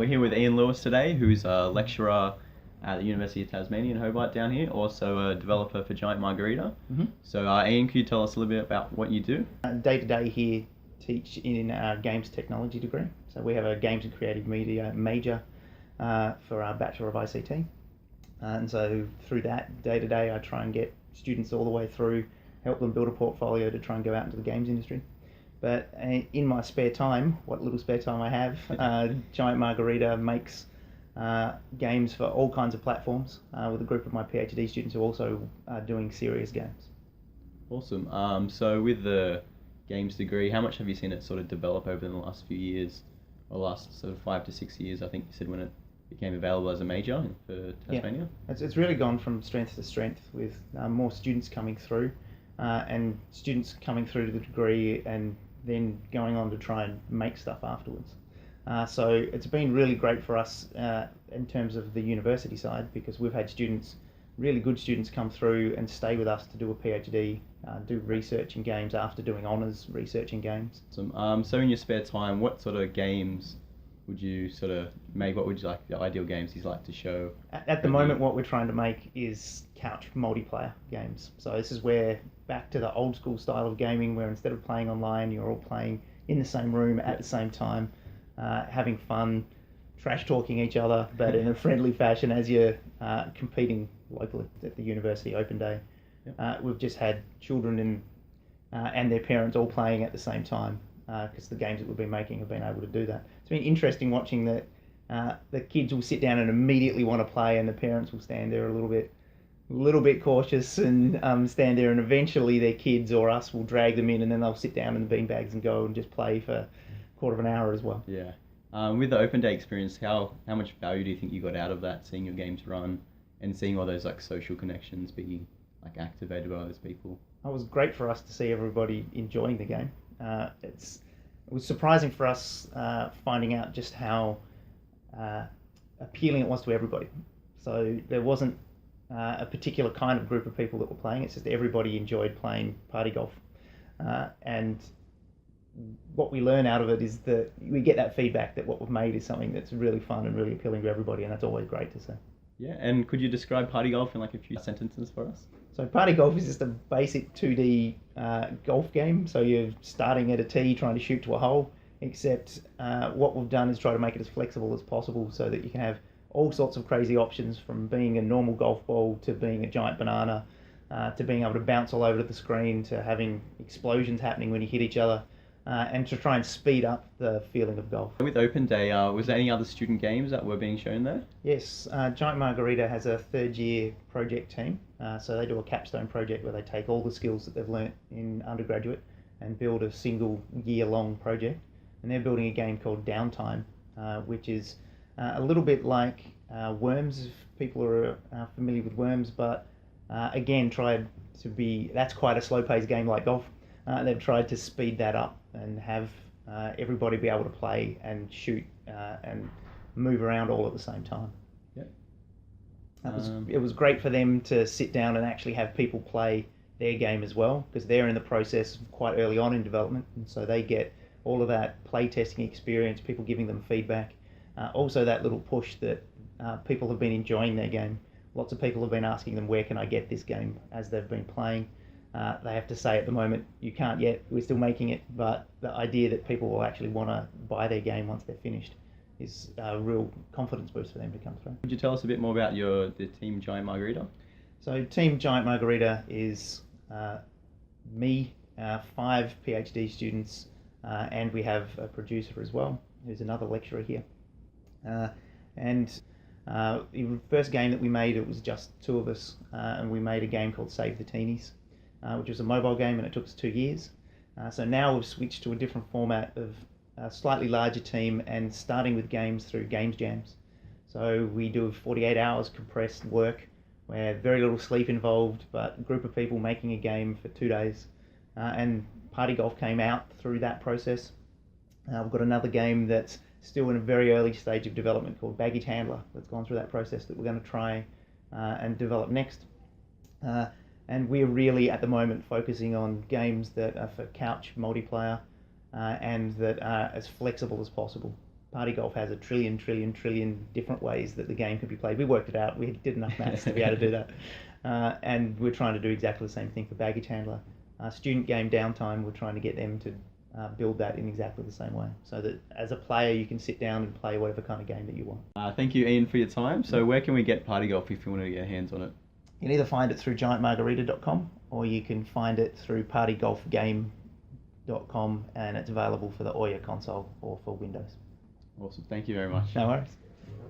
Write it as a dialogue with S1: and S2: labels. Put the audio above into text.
S1: We're here with Ian Lewis today, who's a lecturer at the University of Tasmania in Hobart down here, also a developer for Giant Margarita. So Ian, could you tell us a little bit about what you do?
S2: Day to day here, teach in our games technology degree. So we have a games and creative media major for our Bachelor of ICT. And so through that, day to day, I try and get students all the way through, help them build a portfolio to try and go out into the games industry. But in my spare time, what little spare time I have, Giant Margarita makes games for all kinds of platforms with a group of my PhD students who also are doing serious games.
S1: Awesome. So with the games degree, how much have you seen it sort of develop over the last few years, or last sort of 5 to 6 years, I think you said, when it became available as a major for Tasmania?
S2: Yeah, it's really gone from strength to strength with more students coming through and students coming through to the degree and then going on to try and make stuff afterwards. So it's been really great for us in terms of the university side, because we've had students, really good students, come through and stay with us to do a PhD, do research in games after doing honours research in games.
S1: So in your spare time, what sort of games would you sort of make? What would you like, the ideal games you'd like to show?
S2: At the moment, what we're trying to make is couch multiplayer games. So this is where, back to the old school style of gaming, where instead of playing online, you're all playing in the same room at the same time, having fun, trash talking each other, but in a friendly fashion as you're competing locally at the university open day. We've just had children and their parents all playing at the same time, because the games that we've been making have been able to do that. It's been interesting watching that the kids will sit down and immediately want to play, and the parents will stand there a little bit cautious and stand there, and eventually their kids or us will drag them in, and then they'll sit down in the beanbags and go and just play for a quarter of an hour as well.
S1: Yeah. With the open day experience, how much value do you think you got out of that, seeing your games run and seeing all those like social connections being like activated by those people?
S2: It was great for us to see everybody enjoying the game. It was surprising for us finding out just how appealing it was to everybody. So there wasn't a particular kind of group of people that were playing. It's just everybody enjoyed playing party golf. And what we learn out of it is that we get that feedback that what we've made is something that's really fun and really appealing to everybody, and that's always great to see.
S1: Yeah, and could you describe party golf in like a few sentences for us?
S2: So party golf is just a basic 2D golf game. So you're starting at a tee, trying to shoot to a hole, except what we've done is try to make it as flexible as possible so that you can have all sorts of crazy options, from being a normal golf ball to being a giant banana, to being able to bounce all over the screen, to having explosions happening when you hit each other, and to try and speed up the feeling of golf.
S1: With Open Day, was there any other student games that were being shown there?
S2: Yes, Giant Margarita has a third year project team, so they do a capstone project where they take all the skills that they've learnt in undergraduate and build a single year long project, and they're building a game called Downtime, which is a little bit like Worms, if people are familiar with Worms, but again that's quite a slow paced game like golf. They've tried to speed that up and have everybody be able to play and shoot and move around all at the same time. It was great for them to sit down and actually have people play their game as well, because they're in the process quite early on in development, and so they get all of that play testing experience, people giving them feedback, also that little push that people have been enjoying their game. Lots of people have been asking them, where can I get this game, as they've been playing. They have to say at the moment, you can't yet, we're still making it, but the idea that people will actually want to buy their game once they're finished is a real confidence boost for them to come through.
S1: Could you tell us a bit more about the team Giant Margarita?
S2: So Team Giant Margarita is me, 5 PhD students, and we have a producer as well, who's another lecturer here. The first game that we made, it was just 2 of us, and we made a game called Save the Teenies, which was a mobile game, and it took us 2 years. So now we've switched to a different format of a slightly larger team and starting with games through games jams. So we do 48 hours compressed work where very little sleep involved, but a group of people making a game for 2 days. And party golf came out through that process. We've got another game that's still in a very early stage of development called Baggage Handler that's gone through that process that we're going to try and develop next. And we're really at the moment focusing on games that are for couch multiplayer and that are as flexible as possible. Party golf has a trillion different ways that the game could be played. We worked it out. We did enough maths to be able to do that. And we're trying to do exactly the same thing for baggage handler. Student game downtime, we're trying to get them to build that in exactly the same way, so that as a player you can sit down and play whatever kind of game that you want.
S1: Thank you, Ian, for your time. So where can we get Party Golf if you want to get your hands on it?
S2: You can either find it through giantmargarita.com or you can find it through partygolfgame.com, and it's available for the Ouya console or for Windows.
S1: Awesome. Thank you very much.
S2: No worries.